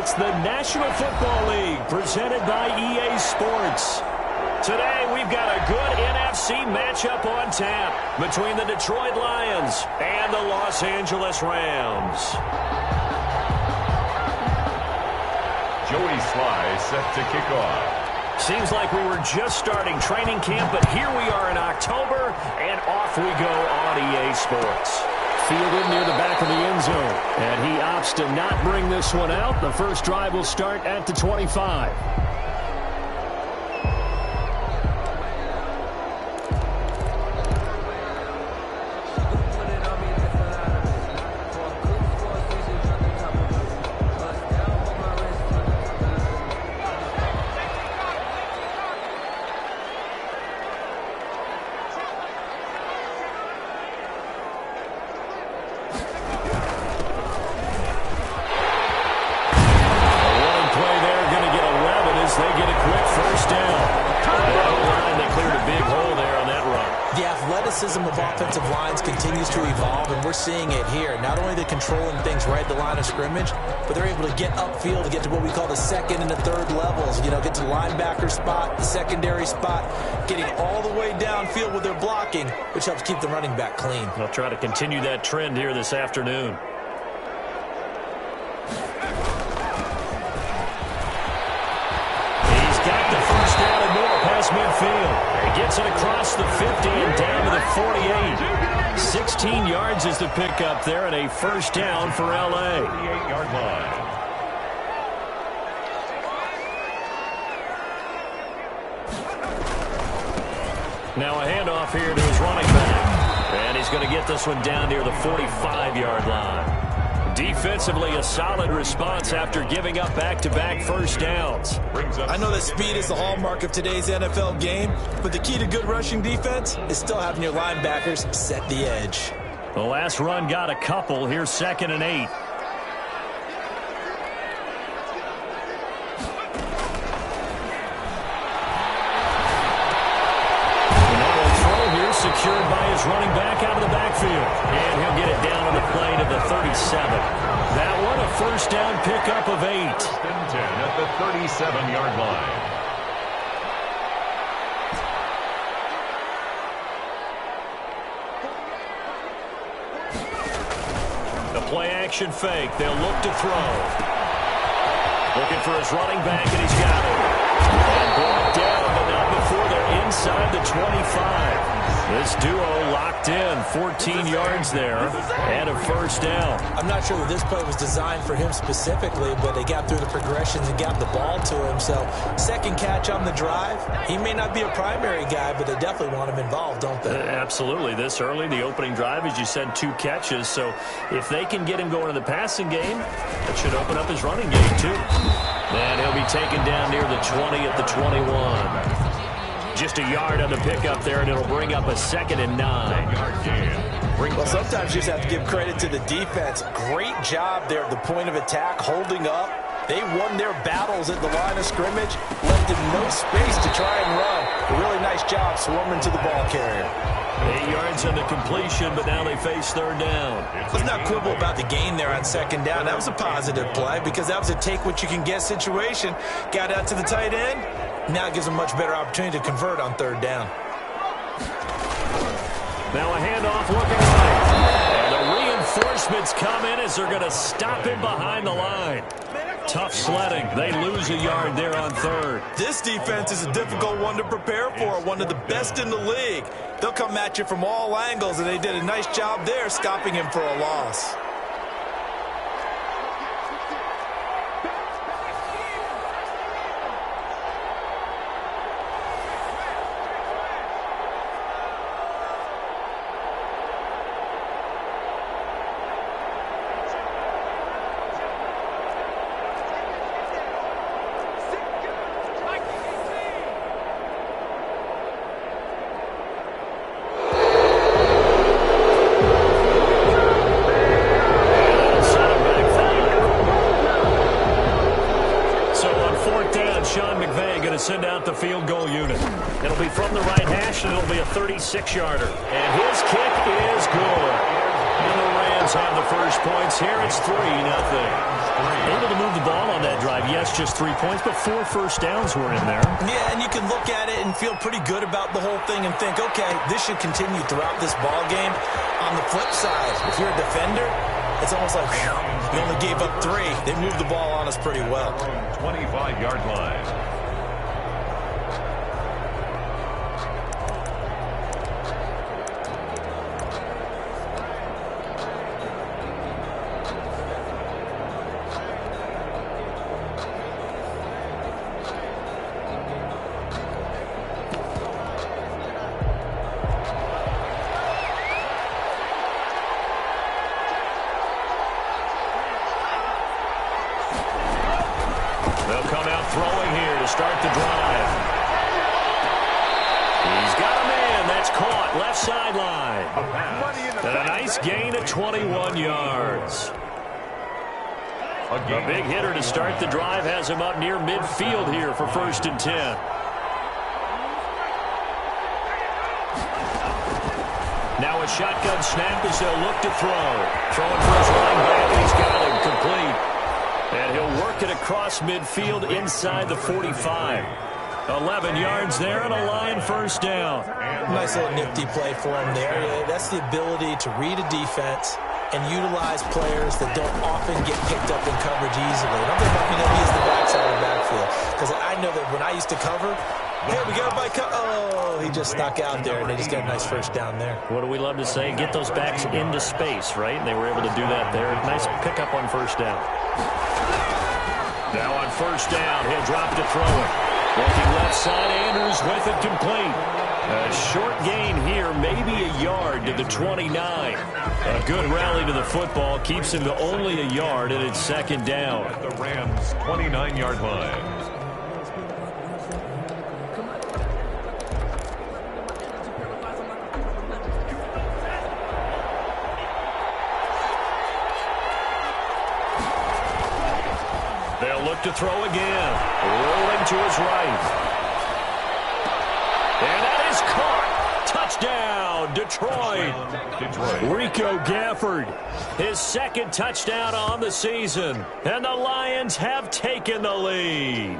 It's the National Football League presented by EA Sports. Today, we've got a good NFC matchup on tap between the Detroit Lions and the Los Angeles Rams. Joey Sly set to kick off. Seems like we were just starting training camp, but here we are in October, and off we go on EA Sports. Fielded near the back of the end zone, and he opts to not bring this one out. The first drive will start at the 25. Of offensive lines continues to evolve, and we're seeing it here. Not only they're controlling things right at the line of scrimmage, but they're able to get upfield to get to what we call the second and the third levels. You know, get to the linebacker spot, the secondary spot, getting all the way downfield with their blocking, which helps keep the running back clean. They'll try to continue that trend here this afternoon. He's got the first down and more past midfield. He gets it across the 50 and down to the 48. 16 yards is the pickup there, and a first down for L.A. 48-yard line. Now a handoff here to his running back. And he's going to get this one down near the 45-yard line. Defensively, a solid response after giving up back-to-back first downs. I know that speed is the hallmark of today's NFL game, but the key to good rushing defense is still having your linebackers set the edge. The last run got a couple. Here's 2nd and 8. Another throw here secured by his running back out of the backfield. And he'll get it down on the play to the 37. That one a first down pickup of 8. 1st and 10 at the 37-yard line. The play action fake. They'll look to throw. Looking for his running back, and he's got it. And brought down, but not before they're inside the 25. This duo locked in, 14 yards there, and a first down. I'm not sure that this play was designed for him specifically, but they got through the progressions and got the ball to him. So, second catch on the drive. He may not be a primary guy, but they definitely want him involved, don't they? Absolutely. This early, the opening drive, as you said, 2 catches. So, if they can get him going in the passing game, that should open up his running game, too. And he'll be taken down near the 20 at the 21. Just a yard on the pickup there, and it'll bring up a 2nd and 9. Well, sometimes you just have to give credit to the defense. Great job there at the point of attack, holding up. They won their battles at the line of scrimmage, left him no space to try and run. A really nice job swarming to the ball carrier. 8 yards on the completion, but now they face 3rd down. Let's not quibble about the gain there on 2nd down. That was a positive play because that was a take-what-you-can-get situation. Got out to the tight end. Now it gives them a much better opportunity to convert on 3rd down. Now a handoff looking right. And the reinforcements come in as they're going to stop him behind the line. Tough sledding. They lose a yard there on 3rd. This defense is a difficult one to prepare for, one of the best in the league. They'll come at you from all angles, and they did a nice job there stopping him for a loss. Send out the field goal unit. It'll be from the right hash, and it'll be a 36-yarder. And his kick is good. And the Rams Rams have the first points here. It's 3-0. Able to move the ball on that drive. Yes, just 3 points, but 4 first downs were in there. Yeah, and you can look at it and feel pretty good about the whole thing and think, okay, this should continue throughout this ball game. On the flip side, if you're a defender, it's almost like, whew, you only gave up 3. They moved the ball on us pretty well. 25-yard line. They'll come out throwing here to start the drive. He's got a man. That's caught. Left sideline. And a nice gain of 21 yards. A big hitter to start the drive has him up near midfield here for 1st and 10. Now a shotgun snap as they'll look to throw. Throwing for his running back. He's got him complete. And he'll work it across midfield inside the 45. 11 yards there and a Lion first down. Nice little nifty play for him there. Yeah, that's the ability to read a defense and utilize players that don't often get picked up in coverage easily. And I'm talking about, he is the backside of the backfield. Because I know that when I used to cover, hey, we got a bike. Oh, he just snuck out there, and they just got a nice first down there. What do we love to say? Get those backs into space, right? And they were able to do that there. Nice pickup on first down. Now on first down, he'll drop to throw it. Looking left side, Andrews with it complete. A short gain here, maybe a yard to the 29. A good rally to the football keeps him to only a yard, and it's 2nd down. At the Rams' 29-yard line. They'll look to throw again. Rolling to his right. And that is caught. Touchdown, Detroit. Rico Gafford, his 2nd touchdown on the season. And the Lions have taken the lead.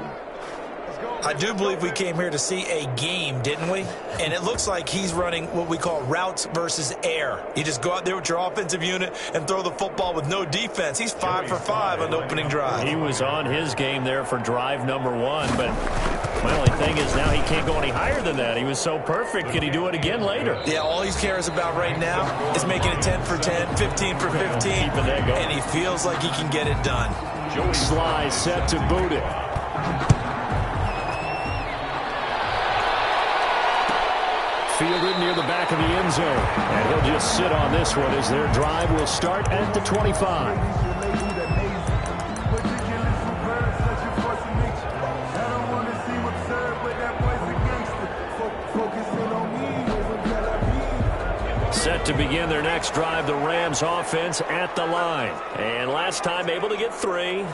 I do believe we came here to see a game, didn't we? And it looks like he's running what we call routes versus air. You just go out there with your offensive unit and throw the football with no defense. He's 5 for 5 on the opening drive. He was on his game there for drive number 1, but my only thing is now he can't go any higher than that. He was so perfect. Can he do it again later? Yeah, all he cares about right now is making it 10 for 10, 15 for 15, Keeping that going. and he feels like he can get it done. Sly set to boot it. Fielded near the back of the end zone. And he'll just sit on this one as their drive will start at the 25. Set to begin their next drive, the Rams offense at the line. And last time able to get 3.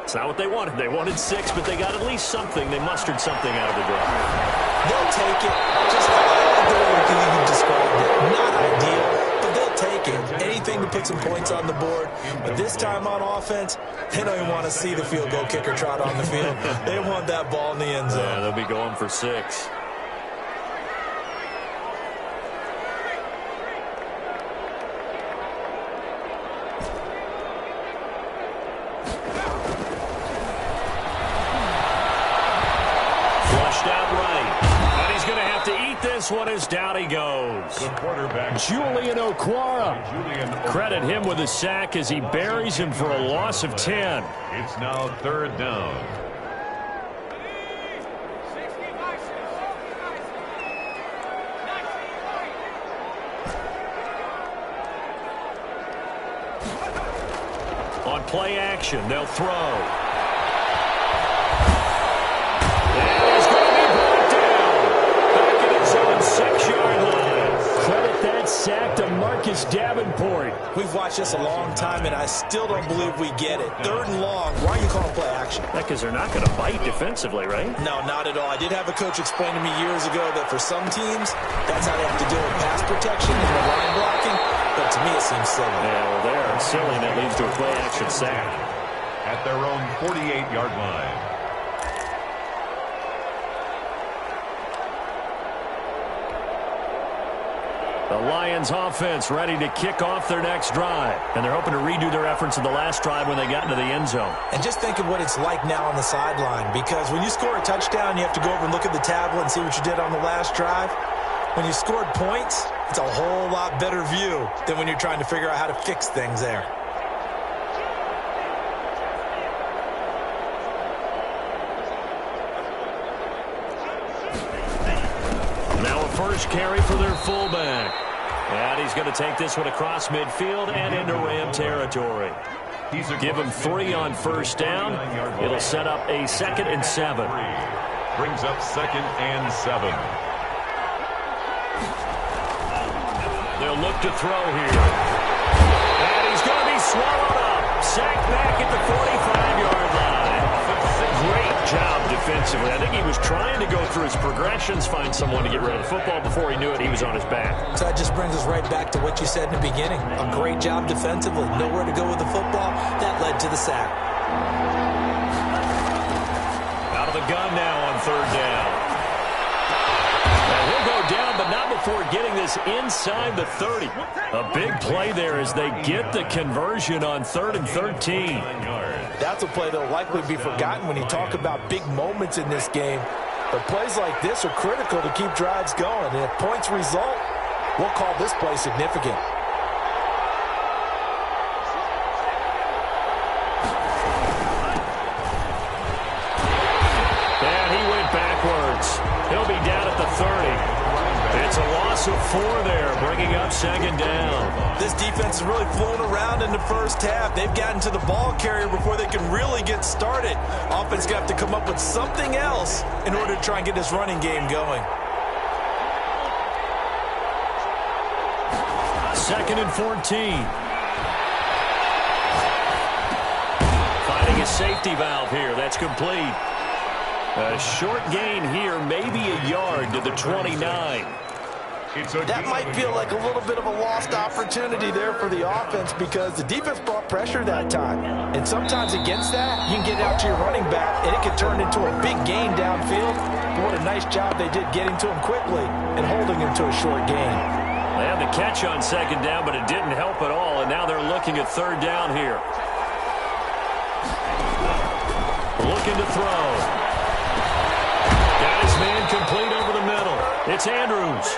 It's not what they wanted. They wanted 6, but they got at least something. They mustered something out of the drive. They'll take it. Just the way you described it. Not ideal, but they'll take it. Anything to put some points on the board. But this time on offense, they don't even want to see the field goal kicker trot on the field. They want that ball in the end zone. Yeah, they'll be going for 6. This one is down he goes. The quarterback, Julian Okwara. Credit him with a sack as he buries him for a loss of 10. It's now 3rd down. On play action, they'll throw. Sack to Marcus Davenport. We've watched this a long time, and I still don't believe we get it. 3rd and long. Why are you calling play action? Because they're not going to bite defensively, right? No, not at all. I did have a coach explain to me years ago that for some teams, that's how they have to deal with pass protection and the line blocking. But to me, it seems silly. Yeah, well, there, silly, and it leads to a play-action sack. At their own 48-yard line. The Lions offense ready to kick off their next drive. And they're hoping to redo their efforts in the last drive when they got into the end zone. And just think of what it's like now on the sideline, because when you score a touchdown, you have to go over and look at the tablet and see what you did on the last drive. When you scored points, it's a whole lot better view than when you're trying to figure out how to fix things there. Now a first carry for their fullback. And he's going to take this one across midfield and into Ram territory. Give him 3 on first down. It'll set up a 2nd and 7. Brings up 2nd and 7. They'll look to throw here. And he's going to be swallowed up. Sacked back at the 45-yard line. Great job defensively. I think he was trying to go through his progressions, find someone to get rid of the football. Before he knew it, he was on his back. So that just brings us right back to what you said in the beginning. A great job defensively. Nowhere to go with the football. That led to the sack. Out of the gun now on 3rd down. And he'll go down, but not before getting this inside the 30. A big play there as they get the conversion on 3rd and 13. That's a play that will likely be forgotten when you talk about big moments in this game. But plays like this are critical to keep drives going. And if points result, we'll call this play significant. And he went backwards. He'll be down at the 30. It's a loss of 4 there, bringing up 2nd down. This defense has really flown around in the first half. They've gotten to the ball carrier before they can really get started. Offense going to have to come up with something else in order to try and get this running game going. 2nd and 14. Finding a safety valve here. That's complete. A short gain here, maybe a yard to the 29. That might feel like a little bit of a lost opportunity there for the offense because the defense brought pressure that time. And sometimes against that, you can get out to your running back, and it can turn into a big gain downfield. But what a nice job they did getting to him quickly and holding him to a short gain. They had the catch on 2nd down, but it didn't help at all, and now they're looking at 3rd down here. Looking to throw. Got his man complete over the middle. It's Andrews.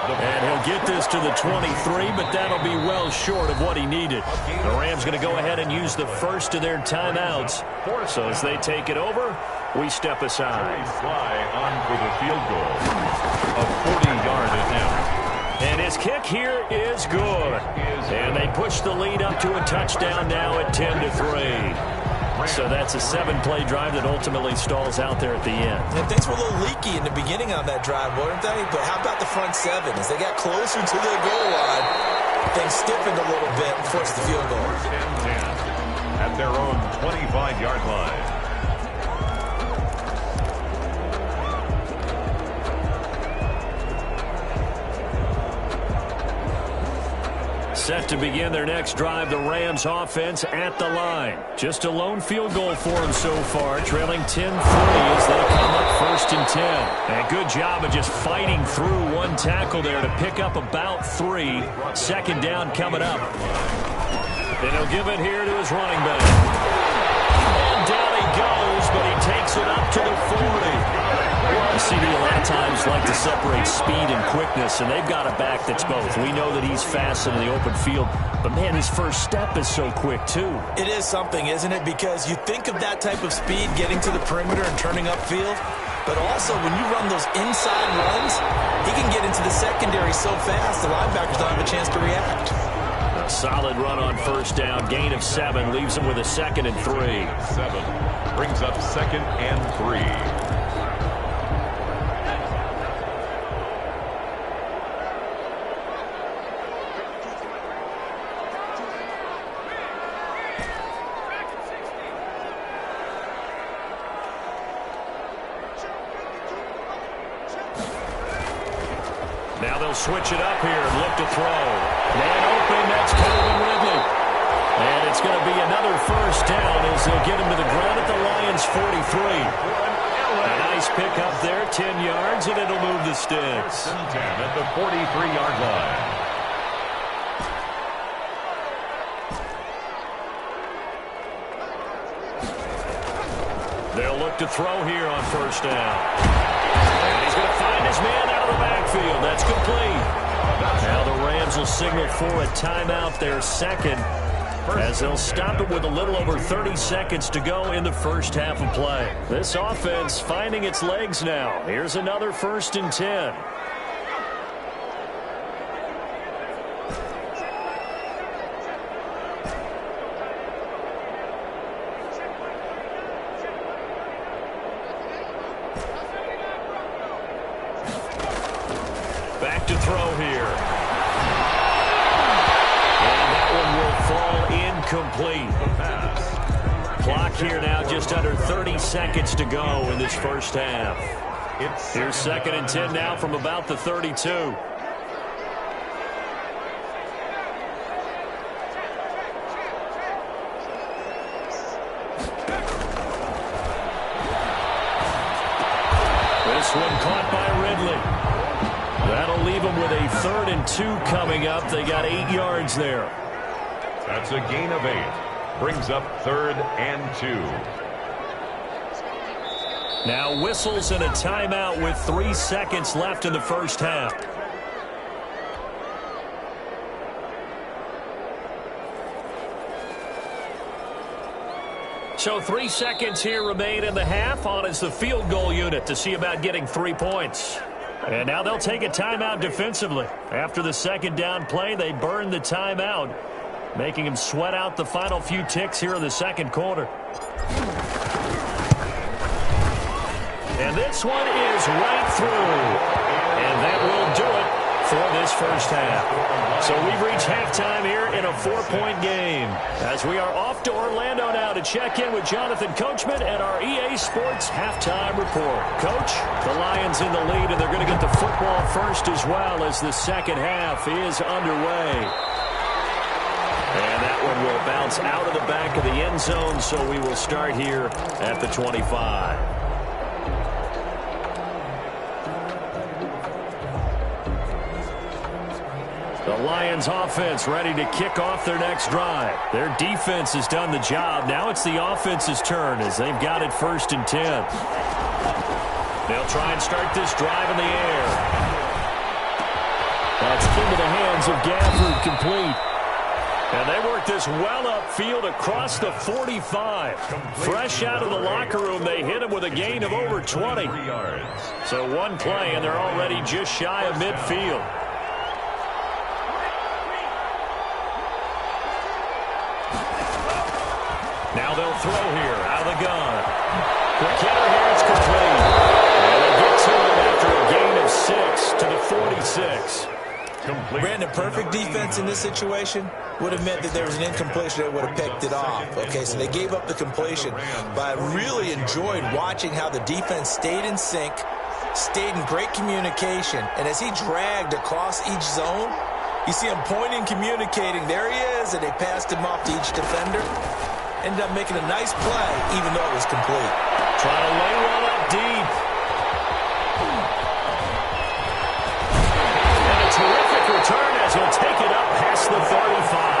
And he'll get this to the 23, but that'll be well short of what he needed. The Rams going to go ahead and use the first of their timeouts. So as they take it over, we step aside. Fly on for the field goal. A 40-yard attempt. And his kick here is good. And they push the lead up to a touchdown now at 10-3. So that's a 7-play drive that ultimately stalls out there at the end. And things were a little leaky in the beginning on that drive, weren't they? But how about the front 7? As they got closer to the goal line, things stiffened a little bit and forced the field goal. 10-10 at their own 25-yard line. Set to begin their next drive, the Rams offense at the line. Just a lone field goal for them so far, trailing 10-3 as they come up 1st and 10. And good job of just fighting through one tackle there to pick up about 3. 2nd down coming up. And he'll give it here to his running back. And down he goes, but he takes it up to the 40. The CD a lot of times like to separate speed and quickness, and they've got a back that's both. We know that he's fast in the open field, but, man, his first step is so quick, too. It is something, isn't it? Because you think of that type of speed getting to the perimeter and turning upfield, but also when you run those inside runs, he can get into the secondary so fast the linebackers don't have a chance to react. A solid run on 1st down, gain of 7, leaves him with a 2nd and 3. 7 brings up 2nd and 3. they'll switch it up here and look to throw. Man open, that's Calvin Ridley. And it's going to be another first down as they'll get him to the ground at the Lions' 43. A nice pick up there, 10 yards, and it'll move the sticks. 10 at the 43-yard line. They'll look to throw here on first down. And he's going to find his man out of the backfield. That's complete. Now the Rams will signal for a timeout, their second, as they'll stop it with a little over 30 seconds to go in the first half of play. This offense finding its legs now. Here's another 1st and 10. Back to throw here. And that one will fall incomplete. Clock here now just under 30 seconds to go in this first half. Here's 2nd and 10 now from about the 32. This one caught by Ridley. That'll leave them with a 3rd and 2 coming up. They got 8 yards there. That's a gain of 8. Brings up 3rd and 2. Now whistles and a timeout with 3 seconds left in the first half. So 3 seconds here remain in the half. On is the field goal unit to see about getting 3 points. And now they'll take a timeout defensively. After the second down play, they burn the timeout, making him sweat out the final few ticks here in the second quarter. And this one is right through. And that will do it for this first half. So we've reached halftime here in a 4-point game, as we are off to Orlando now to check in with Jonathan Coachman at our EA Sports Halftime Report. Coach, the Lions in the lead, and they're going to get the football first as well as the second half is underway. And that one will bounce out of the back of the end zone, so we will start here at the 25. The Lions offense ready to kick off their next drive. Their defense has done the job. Now it's the offense's turn as they've got it 1st and 10. They'll try and start this drive in the air. That's into the hands of Gafford, complete. And they work this well upfield across the 45. Fresh out of the locker room, they hit him with a gain of over 20. So one play, and they're already just shy of midfield. Now they'll throw here out of the gun. Quick hitter here, it's complete. And they get to it after a gain of 6 to the 46. Complete. Brandon, perfect defense in this situation would have meant that there was an incompletion that would have picked it off. Okay, so they gave up the completion. But I really enjoyed watching how the defense stayed in sync, stayed in great communication. And as he dragged across each zone, you see him pointing, communicating. There he is, and they passed him off to each defender. Ended up making a nice play, even though it was complete. Trying to lay one up deep. And a terrific return as he'll take it up past the 35.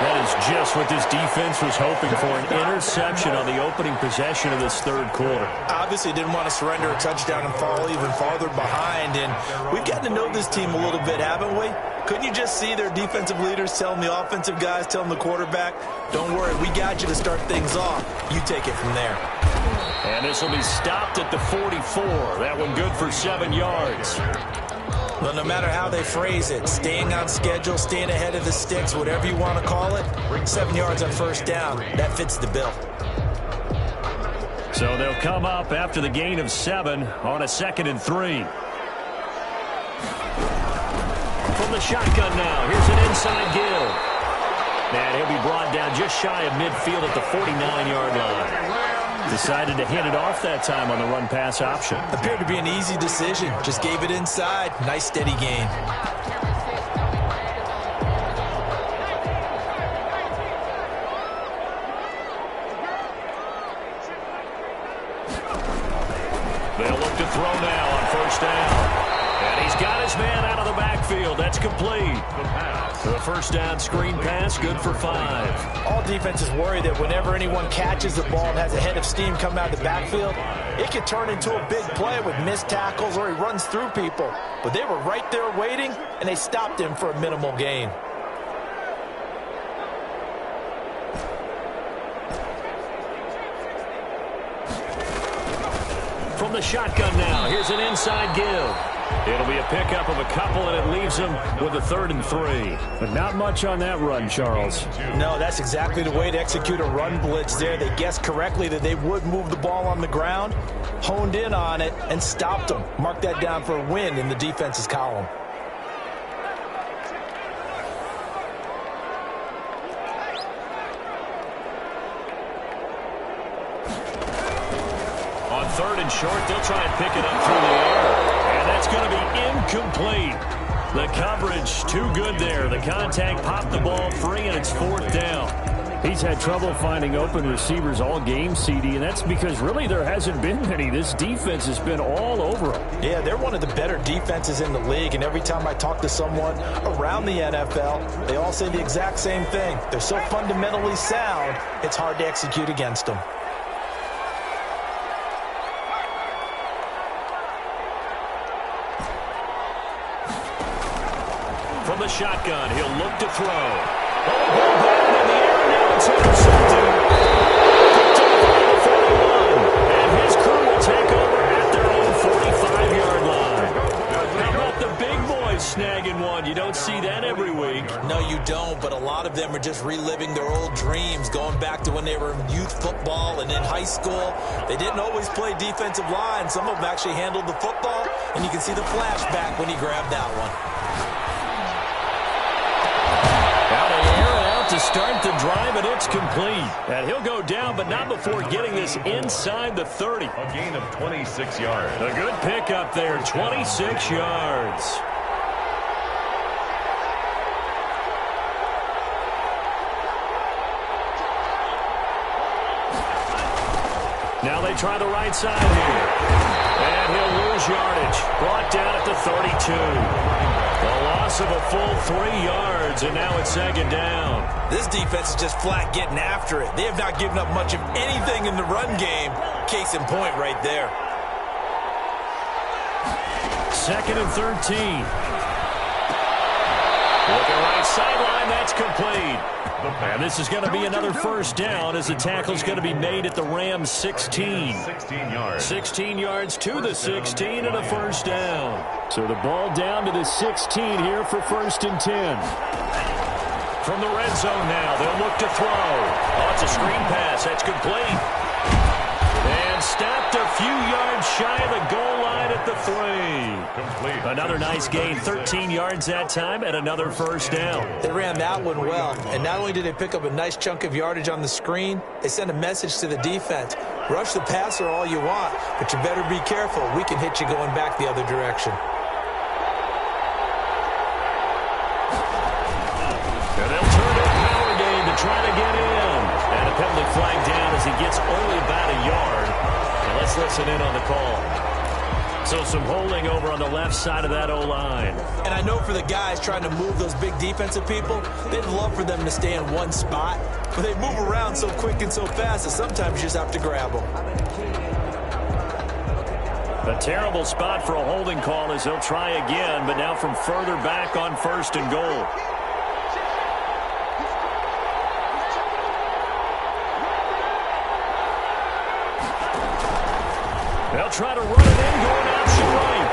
That is just what this defense was hoping for, an interception on the opening possession of this third quarter. Obviously didn't want to surrender a touchdown and fall even farther behind. And we've gotten to know this team a little bit, haven't we? Couldn't you just see their defensive leaders telling the offensive guys, telling the quarterback, don't worry, we got you to start things off. You take it from there. And this will be stopped at the 44. That one good for 7 yards. Well, no matter how they phrase it, staying on schedule, staying ahead of the sticks, whatever you want to call it, 7 yards on first down, that fits the bill. So they'll come up after the gain of 7 on a 2nd and 3. From the shotgun now, here's an inside give. And he'll be brought down just shy of midfield at the 49-yard line. Decided to hand it off that time on the run-pass option. Appeared to be an easy decision. Just gave it inside. Nice steady gain. They'll look to throw now on first down. And he's got his man out of the backfield. That's complete. The first down screen pass, good for 5. All defenses worry that whenever anyone catches the ball and has a head of steam come out of the backfield, it can turn into a big play with missed tackles or he runs through people. But they were right there waiting, and they stopped him for a minimal gain. From the shotgun now, here's an inside give. It'll be a pickup of a couple, and it leaves him with a 3rd and 3. But not much on that run, Charles. No, that's exactly the way to execute a run blitz there. They guessed correctly that they would move the ball on the ground, honed in on it, and stopped them. Mark that down for a win in the defense's column. On 3rd and short, they'll try and pick it up through the air. And that's going to be incomplete. The coverage too good there. The contact popped the ball free, and it's 4th down. He's had trouble finding open receivers all game, CD, and that's because really there hasn't been many. This defense has been all over him. Yeah, they're one of the better defenses in the league, and every time I talk to someone around the NFL, they all say the exact same thing. They're so fundamentally sound, it's hard to execute against them. From the shotgun, he'll look to throw. Oh, ball down in the air, now it's intercepted. To the 41. And his crew will take over at their own 45-yard line. How about the big boys snagging one? You don't see that every week. No, you don't, but a lot of them are just reliving their old dreams, going back to when they were in youth football and in high school. They didn't always play defensive line. Some of them actually handled the football, and you can see the flashback when he grabbed that one. To start the drive, and it's complete. And he'll go down, but not before getting this inside the 30. A gain of 26 yards. A good pickup there, 26 yards. Now they try the right side here. And he'll lose yardage. Brought down at the 32. The loss of a full 3 yards, and now it's 2nd down. This defense is just flat getting after it. They have not given up much of anything in the run game. Case in point right there. 2nd and 13. Looking right sideline, that's complete. And this is going to be another first down as the tackle's going to be made at the Rams' 16. 16 yards. 16 yards to the 16 and a first down. So the ball down to the 16 here for 1st and 10. From the red zone now, they'll look to throw. Oh, it's a screen pass. That's complete. And stopped a few yards shy of the goal line at the 3. Complete. Another nice gain, 13 yards that time, and another first down. They ran that one well, and not only did they pick up a nice chunk of yardage on the screen, they sent a message to the defense. Rush the passer all you want, but you better be careful. We can hit you going back the other direction. And they'll turn to a power game to try to get in. And a penalty flag down as he gets only about a yard. And let's listen in on the call. So some holding over on the left side of that O-line. And I know for the guys trying to move those big defensive people, they'd love for them to stay in one spot. But they move around so quick and so fast that sometimes you just have to grab them. A terrible spot for a holding call as they'll try again, but now from further back on 1st and goal. They'll try to run it in, going option right.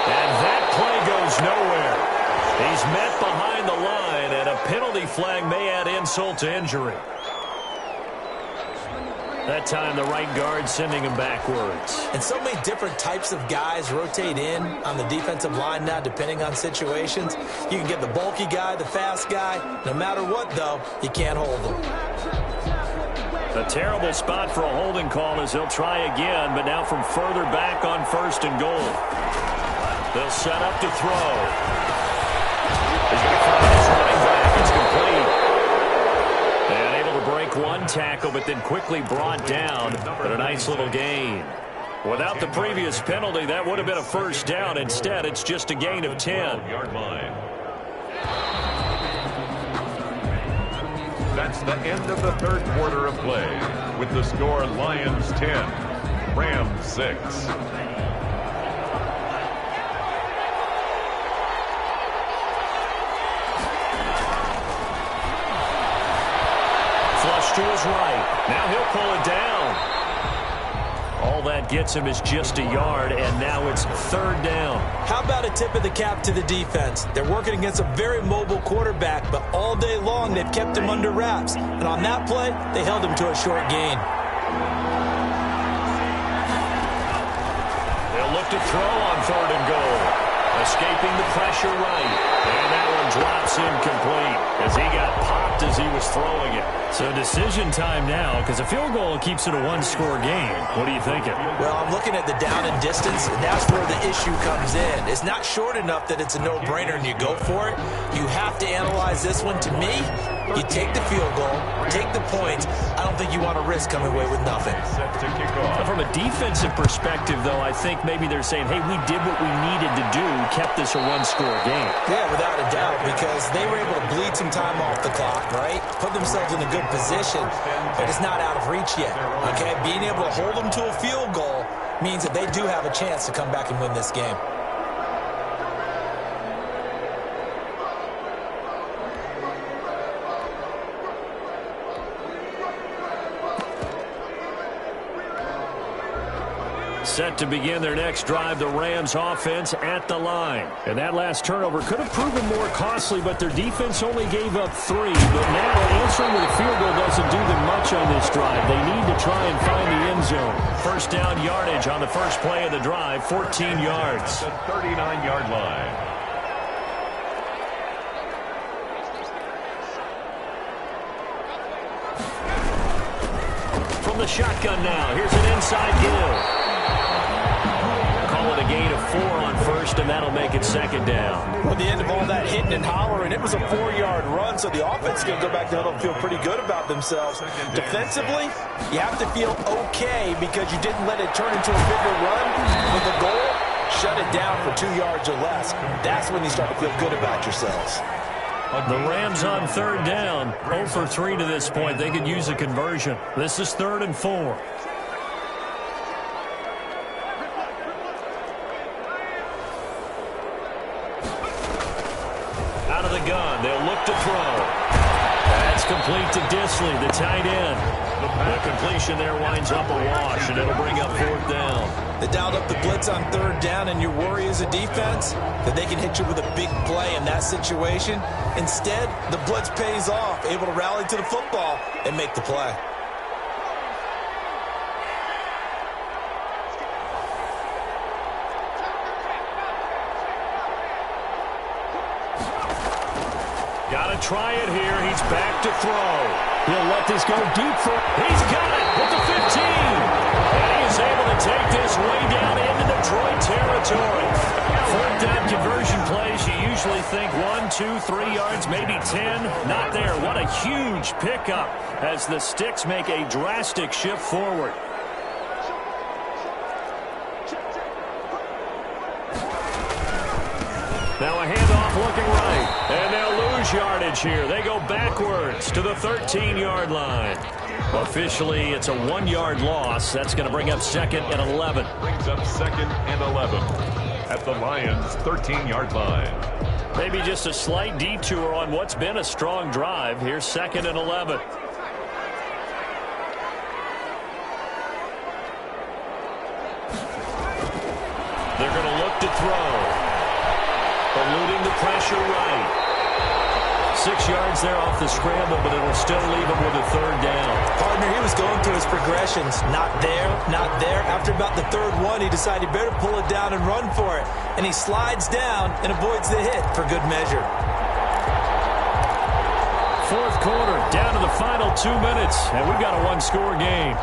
And that play goes nowhere. He's met behind the line, and a penalty flag may add insult to injury. That time the right guard sending him backwards. And so many different types of guys rotate in on the defensive line now depending on situations. You can get the bulky guy, the fast guy. No matter what, though, you can't hold them. A terrible spot for a holding call as they'll try again, but now from further back on 1st and goal. They'll set up to throw. He's going to find his running back. It's complete. And able to break one tackle, but then quickly brought down. But a nice little gain. Without the previous penalty, that would have been a 1st down. Instead, it's just a gain of 10. Yard line. That's the end of the 3rd quarter of play, with the score Lions 10, Rams 6. Flush to his right. Now he'll pull it down. All that gets him is just a yard, and now it's 3rd down. How about a tip of the cap to the defense? They're working against a very mobile quarterback, but all day long they've kept him under wraps. And on that play, they held him to a short gain. They'll look to throw on 3rd and goal. Escaping the pressure right. And that one drops incomplete as he got popped as he was throwing it. So decision time now, because a field goal keeps it a one-score game. What are you thinking? Well, I'm looking at the down and distance, and that's where the issue comes in. It's not short enough that it's a no-brainer and you go for it. You have to analyze this one. To me, you take the field goal, take the points. I don't think you want to risk coming away with nothing. Set to kick off. From a defensive perspective, though, I think maybe they're saying, hey, we did what we needed to do, kept this a one-score game. Yeah, without a doubt, because they were able to bleed some time off the clock, right? Put themselves in a good position, but it's not out of reach yet, okay? Being able to hold them to a field goal means that they do have a chance to come back and win this game. Set to begin their next drive, the Rams offense at the line. And that last turnover could have proven more costly, but their defense only gave up 3. But now answering with a field goal doesn't do them much on this drive. They need to try and find the end zone. 1st down yardage on the first play of the drive, 14 yards. The 39-yard line. From the shotgun now, here's an inside give. Call it a gain of 4 on 1st, and that'll make it 2nd down. At the end of all that hitting and hollering, it was a 4-yard run, so the offense is going to go back to feel pretty good about themselves. Defensively, you have to feel okay because you didn't let it turn into a bigger run. With the goal, shut it down for 2 yards or less. That's when you start to feel good about yourselves. The Rams on 3rd down, 0 for 3 to this point. They could use a conversion. This is 3rd and 4. Out of the gun, they'll look to throw. That's complete to Disley, the tight end. The completion there winds up a wash, and it'll bring up 4th down. They dialed up the blitz on 3rd down, and your worry as a defense that they can hit you with a big play in that situation. Instead, the blitz pays off, able to rally to the football and make the play. Got to try it here. He's back to throw. He'll let this go deep for... He's got it at the 15. And he is able to take this way down into Detroit territory. 4th down conversion plays, you usually think 1, 2, 3 yards, maybe 10. Not there. What a huge pickup as the Sticks make a drastic shift forward. Now a handoff looking right. And they'll lose yardage here. They go backwards to the 13-yard line. Officially, it's a 1-yard loss. That's going to bring up 2nd and 11. Brings up 2nd and 11 at the Lions' 13-yard line. Maybe just a slight detour on what's been a strong drive. Here's 2nd and 11. They're going to look to throw. Eluding the pressure right. 6 yards there off the scramble, but it'll still leave him with a 3rd down. Partner, he was going through his progressions. Not there, not there. After about the 3rd one, he decided he better pull it down and run for it. And he slides down and avoids the hit for good measure. fourth quarter, down to the final 2 minutes, and we've got a one-score game.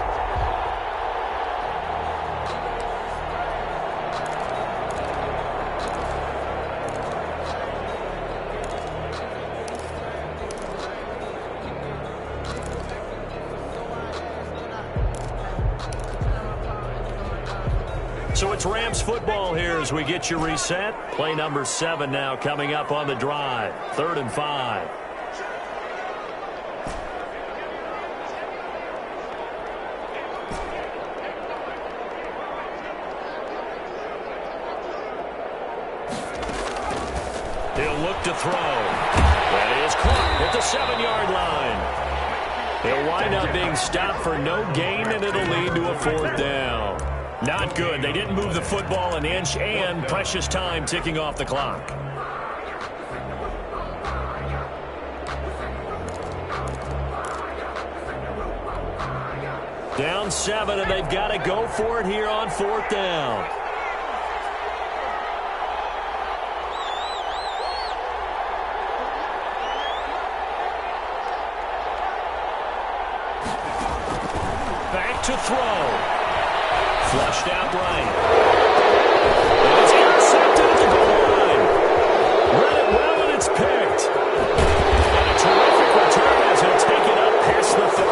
So it's Rams football here as we get you reset. Play number 7 now coming up on the drive. 3rd and 5. He'll look to throw. That is caught at the 7-yard line. He'll wind up being stopped for no gain, and it'll lead to a 4th down. Not good. They didn't move the football an inch, and precious time ticking off the clock. Down 7, and they've got to go for it here on 4th down. Back to throw. Flushed out right. And it's intercepted at the goal line. Read it well, and it's picked. And a terrific return as he'll take it up past the 35.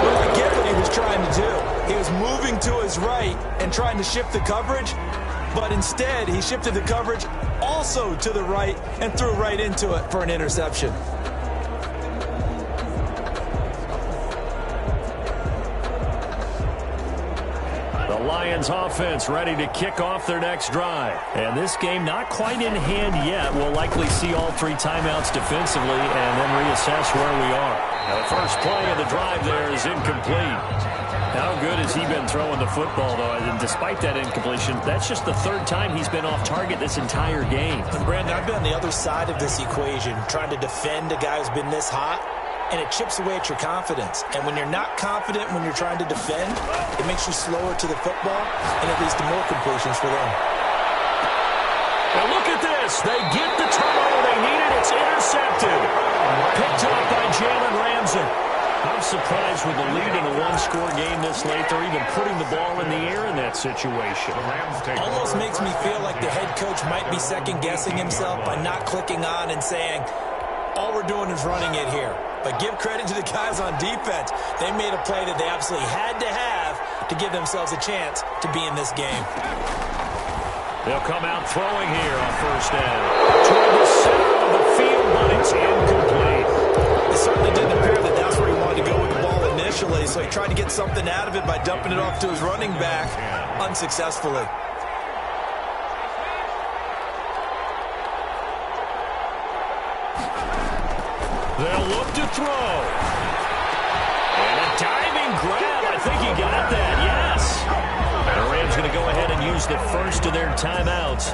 Well, I get what he was trying to do. He was moving to his right and trying to shift the coverage, but instead he shifted the coverage also to the right and threw right into it for an interception. Lions offense ready to kick off their next drive. And this game not quite in hand yet. We'll likely see all 3 timeouts defensively and then reassess where we are. Now, the first play of the drive there is incomplete. How good has he been throwing the football, though? And despite that incompletion, that's just the 3rd time he's been off target this entire game. And Brandon, I've been on the other side of this equation, trying to defend a guy who's been this hot. And it chips away at your confidence. And when you're not confident when you're trying to defend, it makes you slower to the football, and it leads to more completions for them. Well, look at this. They get the turnover they needed. It's intercepted. Picked up by Jalen Ramsey. I'm surprised with the lead in a one-score game this late. They're even putting the ball in the air in that situation. Almost makes me feel like the head coach might be second-guessing himself by not clicking on and saying, all we're doing is running it here. But give credit to the guys on defense. They made a play that they absolutely had to have to give themselves a chance to be in this game. They'll come out throwing here on 1st down. Toward the center of the field, but it's incomplete. It certainly didn't appear that that's where he wanted to go with the ball initially, so he tried to get something out of it by dumping it off to his running back unsuccessfully. They'll look to throw. And a diving grab. I think he got that, yes. And the Rams going to go ahead and use the first of their timeouts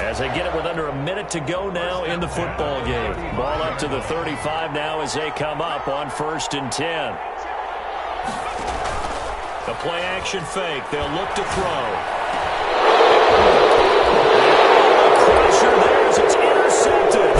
as they get it with under a minute to go now in the football game. Ball up to the 35 now as they come up on 1st and 10. The play action fake. They'll look to throw. Pressure there as it's intercepted.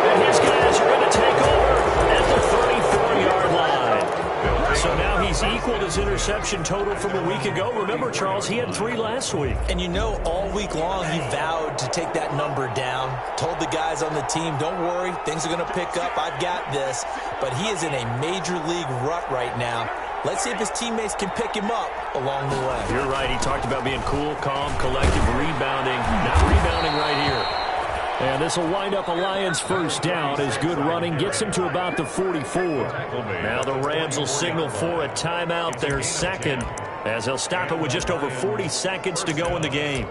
And his guys are going to take over at the 34-yard line. So now he's equaled his interception total from a week ago. Remember, Charles, he had 3 last week. And you know, all week long he vowed to take that number down. Told the guys on the team, don't worry, things are going to pick up. I've got this. But he is in a major league rut right now. Let's see if his teammates can pick him up along the way. You're right. He talked about being cool, calm, collective, rebounding. Not rebounding right here. And this will wind up a Lions 1st down as good running gets him to about the 44. Now the Rams will signal for a timeout, their 2nd, as they'll stop it with just over 40 seconds to go in the game.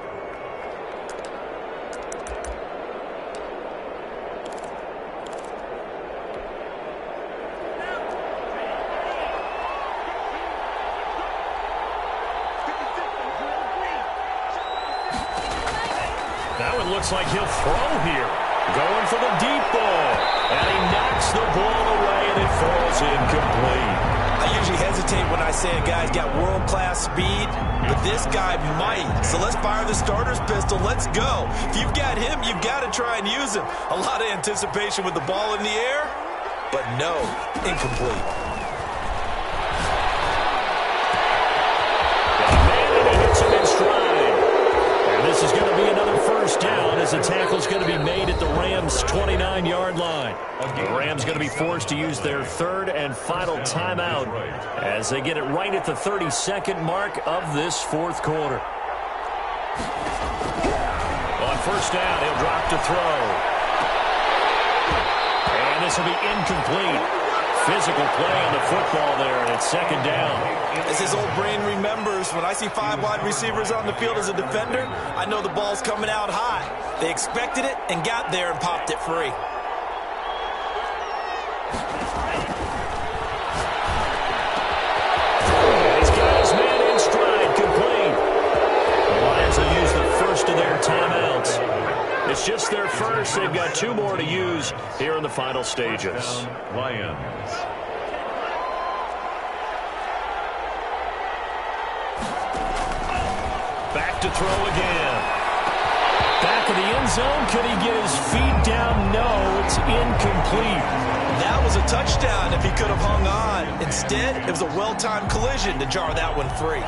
Now it looks like he'll throw here. Going for the deep ball. And he knocks the ball away, and it falls incomplete. I I usually hesitate when I say a guy's got world-class speed, but this guy might. So let's fire the starter's pistol. Let's go. If you've got him, you've got to try and use him. A lot of anticipation with the ball in the air, but no, incomplete. This is going to be another first down as the tackle's going to be made at the Rams' 29-yard line. The Rams going to be forced to use their third and final timeout as they get it right at the 32nd mark of this fourth quarter. On first down, he'll drop to throw. And this will be incomplete. Physical play on the football there, and it's second down. As his old brain remembers, when I see 5 wide receivers on the field as a defender, I know the ball's coming out high. They expected it and got there and popped it free. He's got his man in stride, complete. The Lions will use the first of their timeouts. It's just their first. They've got 2 more to use here in the final stages. Lions. Back to throw again. Back of the end zone. Could he get his feet down? No, it's incomplete. That was a touchdown if he could have hung on. Instead, it was a well-timed collision to jar that one free.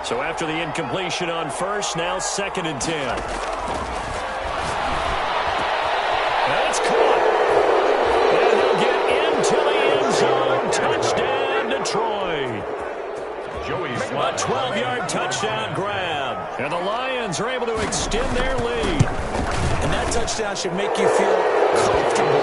So after the incompletion on first, now 2nd and 10. That's caught. And he'll get into the end zone. Touchdown, Detroit. A 12-yard touchdown grab. And the Lions are able to extend their lead. And that touchdown should make you feel comfortable.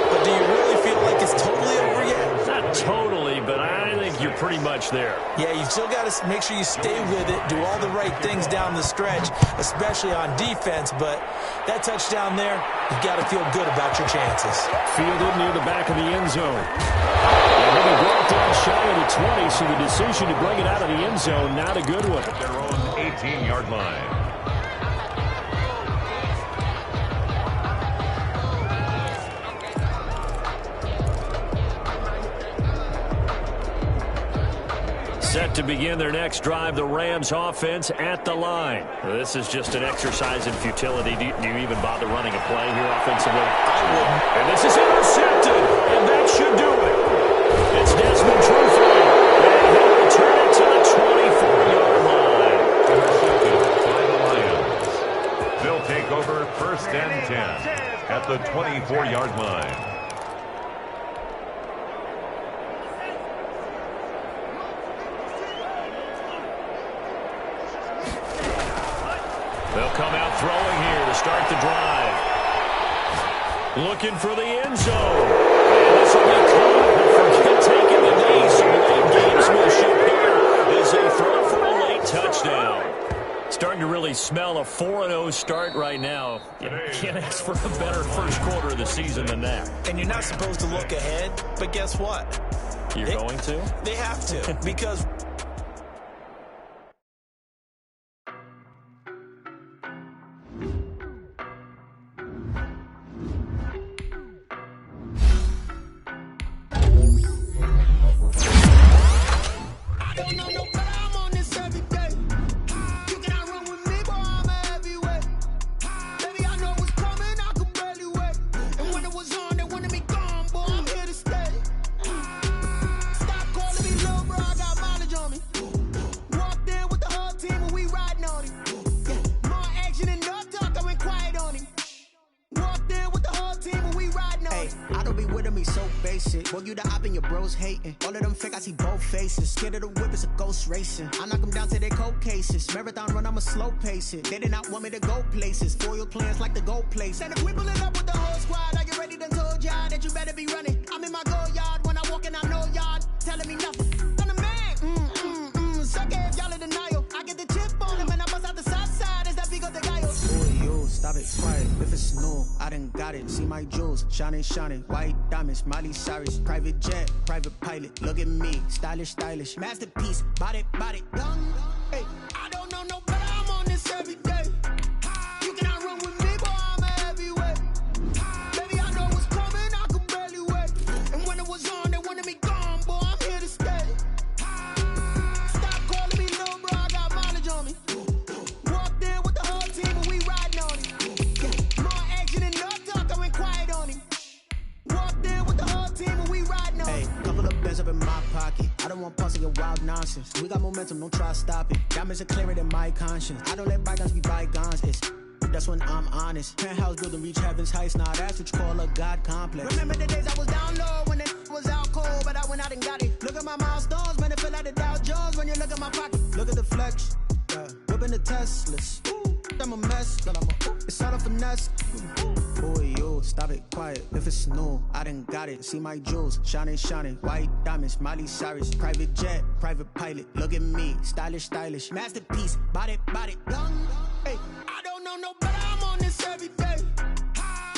But do you really feel like it's totally over yet? Not totally, but I think you're pretty much there. Yeah, you still got to make sure you stay with it, do all the right things down the stretch, especially on defense. But that touchdown there, you've got to feel good about your chances. Fielded near the back of the end zone. And maybe brought down shy of the 20, so the decision to bring it out of the end zone, not a good one. At their own 18-yard line. Set to begin their next drive, the Rams offense at the line. This is just an exercise in futility. Do you even bother running a play here offensively? I wouldn't. And this is intercepted, and that should do it. It's Desmond Trufant, and he'll return it to the 24-yard line. By the Lions. They'll take over 1st and 10 at the 24-yard line. They'll come out throwing here to start the drive. Looking for the end zone. And this will be caught. Forget taking the knee, so late gamesmanship here as they throw for a late touchdown. Starting to really smell a 4-0 start right now. You can't ask for a better first quarter of the season than that. And you're not supposed to look ahead, but guess what? You're going to? They have to, because... Racing. I knock them down to their cold cases. Marathon run, I'ma slow pace it. They did not want me to go places. Foil plans like the gold place. And if we pulling up with the whole squad, are you ready? Done told y'all that you better be running. I'm in my go yard when I walk in, I know y'all telling me nothing. I'm the man. Suck it if y'all in denial. I get the chip on him and I bust out the south side. Is that big of the guy? You stop it, quiet. If it's new, I done got it. See my jewels, shining, shining. White diamonds, Miley Cyrus. Private jet, private pilot. Look at me, stylish, stylish. Masterpiece, body, young. Hey, I don't know no better. I'm on this every day. You cannot run with me, boy. I'm a heavyweight. Baby, I know what's coming. I could barely wait. And when it was on, they wanted me gone, boy. I'm here to stay. nonsense. We got momentum, don't try to stop it. Diamonds are clearer than my conscience. I don't let bygones be bygones. That's when I'm honest. Penthouse building, reach heaven's heights. Nah, that's what you call a God complex. Remember the days I was down low when it was out cold, but I went out and got it. Look at my milestones, man, it feel like the Dow Jones when you look at my pocket. Look at the flex, whipping the Teslas. I'm a mess, but it's all a finesse. Boy, yo, stop it, quiet. If it's new, I done got it. See my jewels, shining, shining. White diamonds, Miley Cyrus. Private jet, private pilot. Look at me, stylish, stylish. Masterpiece, body, young. Hey, I don't know no better. I'm on this every day.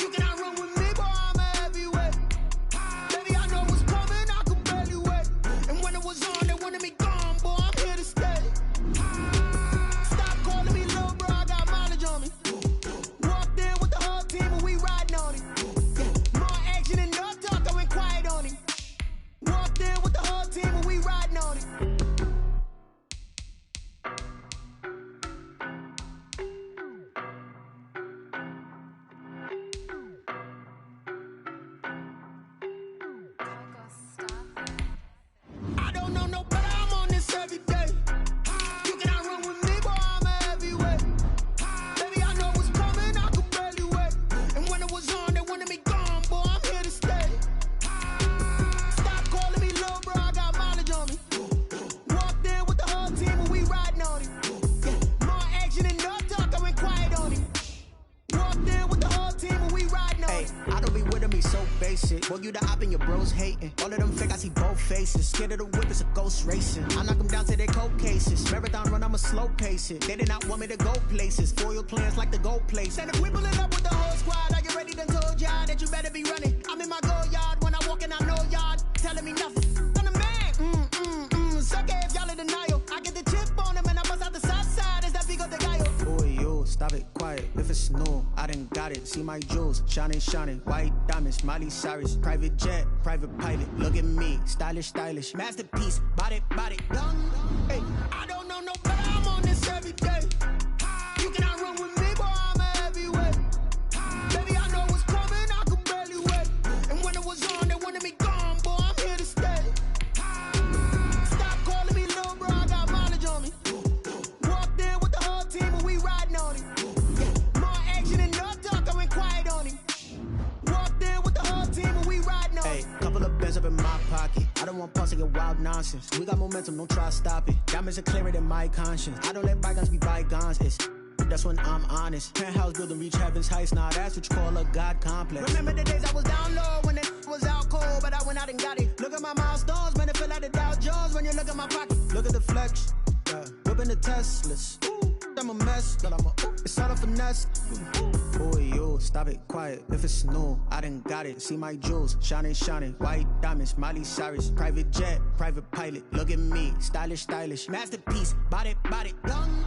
You cannot run with me, boy. I'm a heavyweight. Baby, I know what's coming. I could barely wait. And when it was on, they wanted me gone, boy. I'm here to stay. Stop calling me little bro. I got mileage on me. Walked in with the whole team and we riding on it. More action than no talk. I went quiet on it. Walked in with the whole team and we riding on it. I don't know no better, I'm on this every day. You cannot run with me, boy, I'm a heavyweight. Baby, I know what's coming, I could barely wait. And when it was on, they wanted me gone, boy, I'm here to stay. Stop calling me little bro, I got mileage on me. Walked in with the whole team and we riding on it. More action than no talk, I went quiet on it. Walked in with the whole team and we riding on it. I don't be with me so basic. Boy, you the op and your bros hating. All of them fake, I see both faces. Scared of the whip, it's a ghost racing. I knock them down to their cold cases. Marathon run, I'ma slow pace it. They did not want me to go places. Foil plans like the gold place. And if we pulling up with the whole squad, are you ready? Done told y'all that you better be running. I'm in my go yard when I walk in, I know y'all telling me nothing. I'm the man. Suck it if y'all in denial. I get the chip on them and I bust out the south side. Is that big of the guy? Boy, yo, stop it, quiet. If it's new, I done got it. See my jewels, shining, shining. White diamonds, Miley Cyrus. Private jet, private pilot. Look at me, stylish, stylish. Masterpiece, body, young. Hey, I don't know no better. I'm on this every day. You cannot run with me, boy. I'm a heavyweight. Baby, I know what's coming. I could barely wait. And when it was on, they wanted me gone, boy. I'm here to stay. Stop calling me little bro. I got mileage on me. Walked in with the whole team and we riding on it. More action than no talk. I went quiet on it. Walked in with the whole team and we riding on it. Hey, couple of bands up in my pocket. I don't want pulse to get wild nonsense. We got momentum, don't try to stop it. Diamonds are clearer than my conscience. I don't let bygones be bygones. That's when I'm honest. Penthouse building, reach heaven's heights. Nah, that's what you call a God complex. Remember the days I was down low when it was out cold, but I went out and got it. Look at my milestones, man, it feel like the Dow Jones when you look at my pocket. Look at the flex, whipping the Teslas. I'm a mess, but it's all a finesse. Boy, yo, stop it, quiet. If it's new, I done got it. See my jewels, shining, shining. White diamonds, Miley Cyrus. Private jet, private pilot. Look at me, stylish, stylish. Masterpiece, body, young.